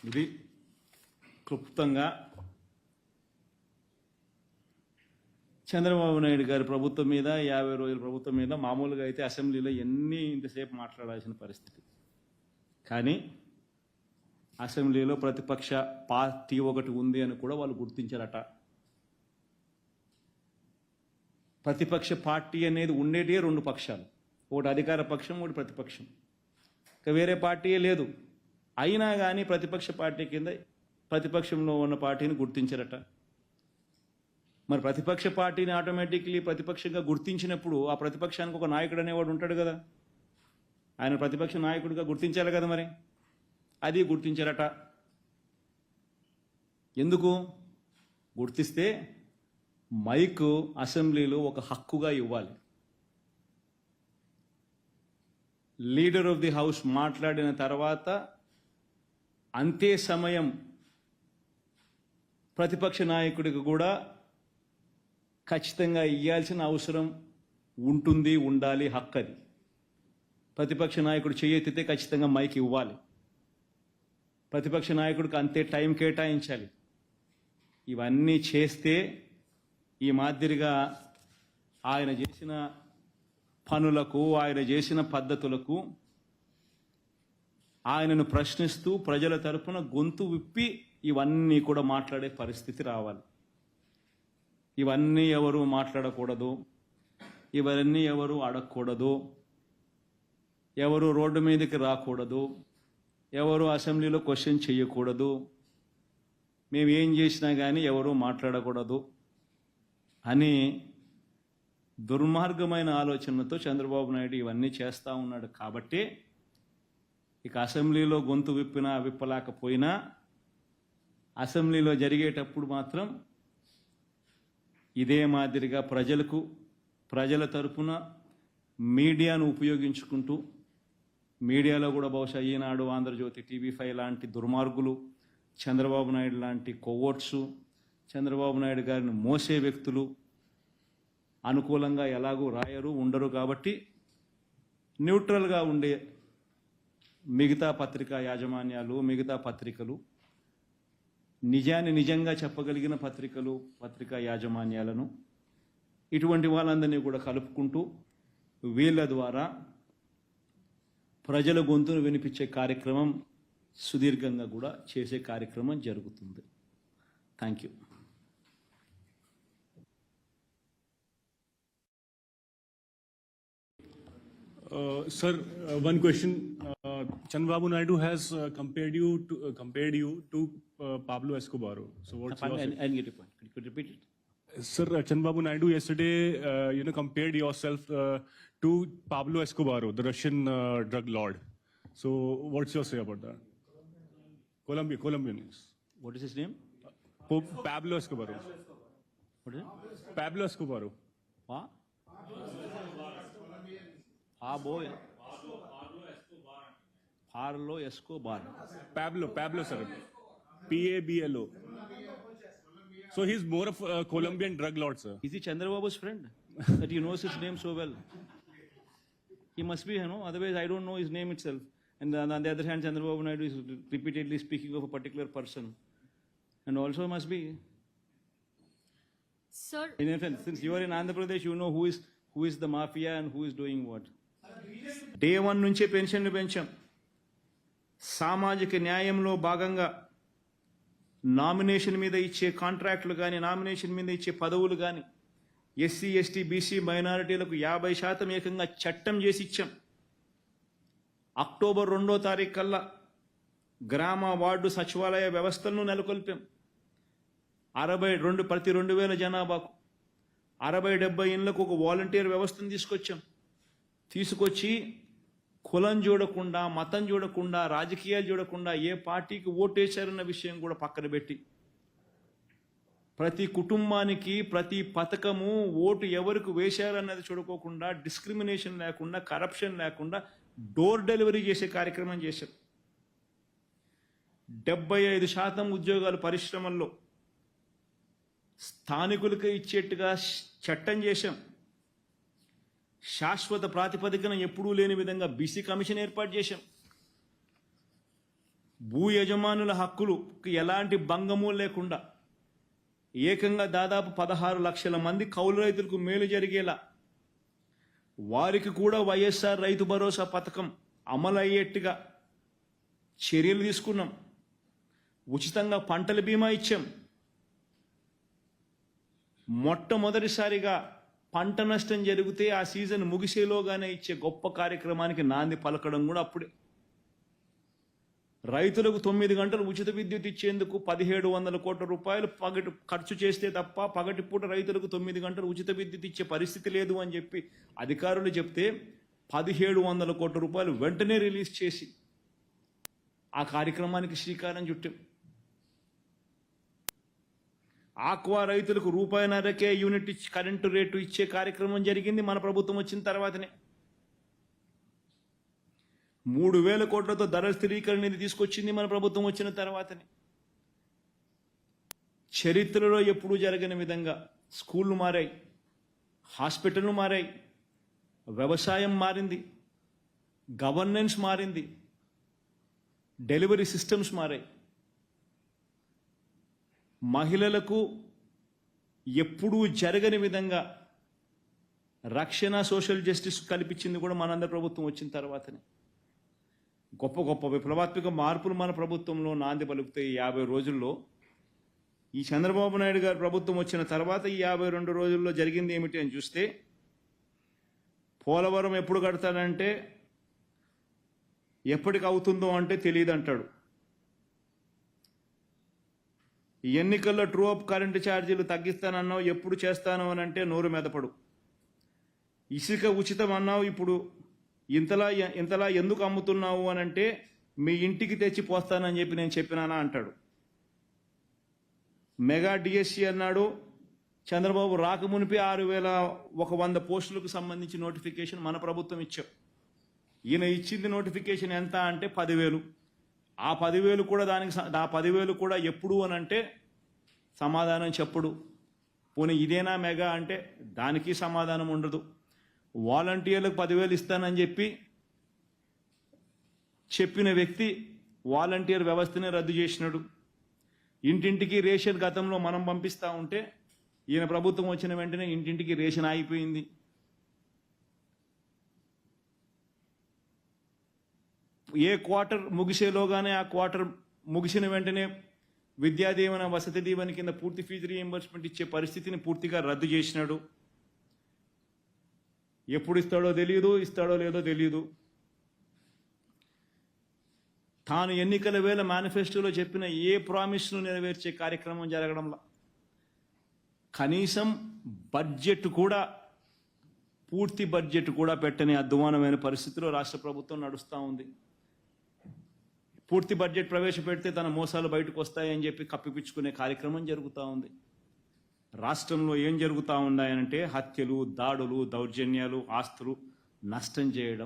ఇది క్లుప్తంగా చంద్రబాబు నాయుడు గారి ప్రభుత్వం మీద 50 రోజుల ప్రభుత్వం మీద మామూలుగా అయితే అసెంబ్లీలో ఇంతసేపు మాట్లాడాల్సిన పరిస్థితి. కానీ అసెంబ్లీలో ప్రతిపక్ష పార్టీ ఒకటి ఉంది అని కూడా వాళ్ళు గుర్తించారట. ప్రతిపక్ష పార్టీ అనేది ఉండేటే 2 పక్షాలు, ఒకటి అధికార పక్షం, ఒకటి ప్రతిపక్షం. ఇక వేరే పార్టీయే లేదు. అయినా కానీ ప్రతిపక్ష పార్టీ కింద ప్రతిపక్షంలో ఉన్న పార్టీని గుర్తించారట. మరి ప్రతిపక్ష పార్టీని ఆటోమేటిక్లీ ప్రతిపక్షంగా గుర్తించినప్పుడు ఆ ప్రతిపక్షానికి ఒక నాయకుడు అనేవాడు ఉంటాడు కదా, ఆయన ప్రతిపక్ష నాయకుడిగా గుర్తించాలి కదా. మరి అది గుర్తించారట. ఎందుకు గుర్తిస్తే మైక్ అసెంబ్లీలో ఒక హక్కుగా ఇవ్వాలి. లీడర్ ఆఫ్ ది హౌస్ మాట్లాడిన తర్వాత అంతే సమయం ప్రతిపక్ష నాయకుడికి కూడా ఖచ్చితంగా ఇవ్వాల్సిన అవసరం ఉంటుంది, ఉండాలి, హక్కు అది. ప్రతిపక్ష నాయకుడు చేయెత్తితే ఖచ్చితంగా మైక్ ఇవ్వాలి. ప్రతిపక్ష నాయకుడికి అంతే టైం కేటాయించాలి. ఇవన్నీ చేస్తే ఈ మాదిరిగా ఆయన చేసిన పనులకు, ఆయన చేసిన పద్ధతులకు ఆయనను ప్రశ్నిస్తూ ప్రజల తరపున గొంతు విప్పి ఇవన్నీ కూడా మాట్లాడే పరిస్థితి రావాలి. ఇవన్నీ ఎవరు మాట్లాడకూడదు, ఇవన్నీ ఎవరు అడగకూడదు, ఎవరు రోడ్డు మీదకి రాకూడదు, ఎవరు అసెంబ్లీలో క్వశ్చన్ చేయకూడదు, మేము ఏం చేసినా కానీ ఎవరు మాట్లాడకూడదు అని దుర్మార్గమైన ఆలోచనతో చంద్రబాబు నాయుడు ఇవన్నీ చేస్తూ ఉన్నాడు. కాబట్టి ఇక అసెంబ్లీలో గొంతు విప్పినా విప్పలేకపోయినా అసెంబ్లీలో జరిగేటప్పుడు మాత్రం ఇదే మాదిరిగా ప్రజల తరపున మీడియాను ఉపయోగించుకుంటూ, మీడియాలో కూడా బహుశా ఈనాడు, ఆంధ్రజ్యోతి, TV5 లాంటి దుర్మార్గులు, చంద్రబాబు నాయుడు లాంటి కొవ్వొట్సు, చంద్రబాబు నాయుడు గారిని మోసే వ్యక్తులు అనుకూలంగా ఎలాగూ రాయరు, ఉండరు. కాబట్టి న్యూట్రల్గా ఉండే మిగతా పత్రికా యాజమాన్యాలు, మిగతా పత్రికలు, నిజాన్ని నిజంగా చెప్పగలిగిన పత్రికా యాజమాన్యాలను, ఇటువంటి వాళ్ళందరినీ కూడా కలుపుకుంటూ వీళ్ళ ద్వారా ప్రజల గొంతును వినిపించే కార్యక్రమం సుదీర్ఘంగా కూడా చేసే కార్యక్రమం జరుగుతుంది. Thank you. Sir, one question. Chandrababu Naidu has compared you to Pablo Escobar. So what's your I didn't get your point. Could you repeat it? Sir, Chandrababu Naidu yesterday, compared yourself to Pablo Escobar, the Russian drug lord. So what's your say about that? Colombian. What is his name? Pablo Escobar. What is it? Pablo Escobar. What? Pablo Escobar. Pablo, sir. Pablo. So he's more of a Colombian drug lord, sir. Is he Chandrababu's friend? That he knows his name so well. He must be, otherwise I don't know his name itself. And on the other hand, Chandrababu Naidu is repeatedly speaking of a particular person. And also must be. Sir. In fact, since you are in Andhra Pradesh, you know who is the mafia and who is doing what. Day 1 నుంచే పెన్షన్లు పెంచాం. సామాజిక న్యాయంలో భాగంగా nomination మీద ఇచ్చే కాంట్రాక్టులు కానీ, nomination మీద ఇచ్చే పదవులు కానీ, SC, ST, BC మైనారిటీలకు 50% ఏకంగా చట్టం చేసి ఇచ్చాం. అక్టోబర్ 2వ తారీఖు కల్లా గ్రామ వార్డు సచివాలయ వ్యవస్థలను నెలకొల్పాం. ప్రతి 2000 జనాభాకు 60-70 ఇళ్లకు ఒక వాలంటీర్ వ్యవస్థను తీసుకొచ్చి కులం చూడకుండా, మతం చూడకుండా, రాజకీయాలు చూడకుండా ఏ పార్టీకి ఓటేశారన్న విషయం కూడా పక్కన పెట్టి ప్రతి కుటుంబానికి, ప్రతి పథకము, ఓటు ఎవరికి వేశారన్నది చూడుకోకుండా, డిస్క్రిమినేషన్ లేకుండా, కరప్షన్ లేకుండా డోర్ డెలివరీ చేసే కార్యక్రమం చేశాం. 75% ఉద్యోగాలు పరిశ్రమల్లో స్థానికులకే ఇచ్చేట్టుగా చట్టం చేశాం. శాశ్వత ప్రాతిపదికన ఎప్పుడూ లేని విధంగా BC కమిషన్ ఏర్పాటు చేశాం. భూ యజమానుల హక్కులకు ఎలాంటి భంగము లేకుండా ఏకంగా దాదాపు 16 లక్షల మంది కౌలు రైతులకు మేలు జరిగేలా వారికి కూడా వైఎస్ఆర్ రైతు భరోసా పథకం అమలయ్యేట్టుగా చర్యలు తీసుకున్నాం. ఉచితంగా పంటల బీమా ఇచ్చాం. మొట్టమొదటిసారిగా పంట నష్టం జరిగితే ఆ సీజన్ ముగిసేలోగానే ఇచ్చే గొప్ప కార్యక్రమానికి నాంది పలకడం కూడా అప్పుడే. రైతులకు 9 గంటలు ఉచిత విద్యుత్ ఇచ్చేందుకు 1700 కోట్ల రూపాయలు ఖర్చు చేస్తే తప్ప పగటిపూట రైతులకు 9 గంటలు ఉచిత విద్యుత్ ఇచ్చే పరిస్థితి లేదు అని చెప్పి అధికారులు చెప్తే 1700 కోట్ల రూపాయలు వెంటనే రిలీజ్ చేసి ఆ కార్యక్రమానికి శ్రీకారం చుట్టాం. ఆక్వా రైతులకు ₹1.5కే యూనిట్ కరెంటు రేటు ఇచ్చే కార్యక్రమం జరిగింది మన ప్రభుత్వం వచ్చిన తర్వాతనే. 3000 కోట్లతో ధర స్థిరీకరణ నిధి తీసుకొచ్చింది మన ప్రభుత్వం వచ్చిన తర్వాతనే. చరిత్రలో ఎప్పుడూ జరగని విధంగా స్కూళ్ళు మారాయి, హాస్పిటళ్ళు మారాయి, వ్యవసాయం మారింది, గవర్నెన్స్ మారింది, డెలివరీ సిస్టమ్స్ మారాయి. మహిళలకు ఎప్పుడూ జరగని విధంగా రక్షణ, సోషల్ జస్టిస్ కల్పించింది కూడా మనందరి ప్రభుత్వం వచ్చిన తర్వాతనే. గొప్ప గొప్ప విప్లవాత్మక మార్పులు మన ప్రభుత్వంలో నాంది పలుకుతే 50 రోజుల్లో ఈ చంద్రబాబు నాయుడు గారు ప్రభుత్వం వచ్చిన తర్వాత ఈ 52 రోజుల్లో జరిగింది ఏమిటి అని చూస్తే, పోలవరం ఎప్పుడు కడతాడంటే ఎప్పటికి అవుతుందో అంటే తెలియదు అంటాడు. ఎన్నికల్లో ట్రూ అప్ కరెంటు ఛార్జీలు తగ్గిస్తానన్నావు, ఎప్పుడు చేస్తాను అని అంటే నోరు మెదపడు. ఇసుక ఉచితం అన్నావు, ఇప్పుడు ఇంతలా ఎందుకు అమ్ముతున్నావు అని అంటే మీ ఇంటికి తెచ్చి పోస్తానని చెప్పి నేను చెప్పినానా అంటాడు. మెగా డిఎస్సి అన్నాడు, చంద్రబాబు రాకమునిపే 6100 పోస్టులకు సంబంధించి నోటిఫికేషన్ మన ప్రభుత్వం ఇచ్చాం. ఈయన ఇచ్చింది నోటిఫికేషన్ ఎంత అంటే 10,000. ఆ 10,000 కూడా ఆ 10,000 కూడా ఎప్పుడు అని అంటే సమాధానం చెప్పడు. పోనీ ఇదేనా మెగా అంటే దానికి సమాధానం ఉండదు. వాలంటీర్లకు 10,000 ఇస్తానని చెప్పిన వ్యక్తి వాలంటీర్ వ్యవస్థనే రద్దు చేసినాడు. ఇంటింటికి రేషన్ గతంలో మనం పంపిస్తూ ఉంటే ఈయన ప్రభుత్వం వచ్చిన వెంటనే ఇంటింటికి రేషన్ ఆగిపోయింది. ఏ క్వార్టర్ ముగిసేలోగానే ఆ క్వార్టర్ ముగిసిన వెంటనే విద్యా దీవెన, వసతి దీవెన కింద పూర్తి ఫీజు రీఎంబర్స్మెంట్ ఇచ్చే పరిస్థితిని పూర్తిగా రద్దు చేసినాడు. ఎప్పుడు ఇస్తాడో తెలియదు, ఇస్తాడో లేదో తెలియదు. తాను ఎన్నికల వేళ మేనిఫెస్టోలో చెప్పిన ఏ ప్రామిస్ను నెరవేర్చే కార్యక్రమం జరగడంలా. కనీసం బడ్జెట్ కూడా, పూర్తి బడ్జెట్ కూడా పెట్టని అధ్వానమైన పరిస్థితిలో రాష్ట్ర ప్రభుత్వం నడుస్తూ ఉంది. పూర్తి బడ్జెట్ ప్రవేశపెడితే తన మోసాలు బయటకు వస్తాయని చెప్పి కప్పిపుచ్చుకునే కార్యక్రమం జరుగుతూ ఉంది. రాష్ట్రంలో ఏం జరుగుతూ ఉన్నాయనంటే హత్యలు, దాడులు, దౌర్జన్యాలు, ఆస్తులు నష్టం చేయడం,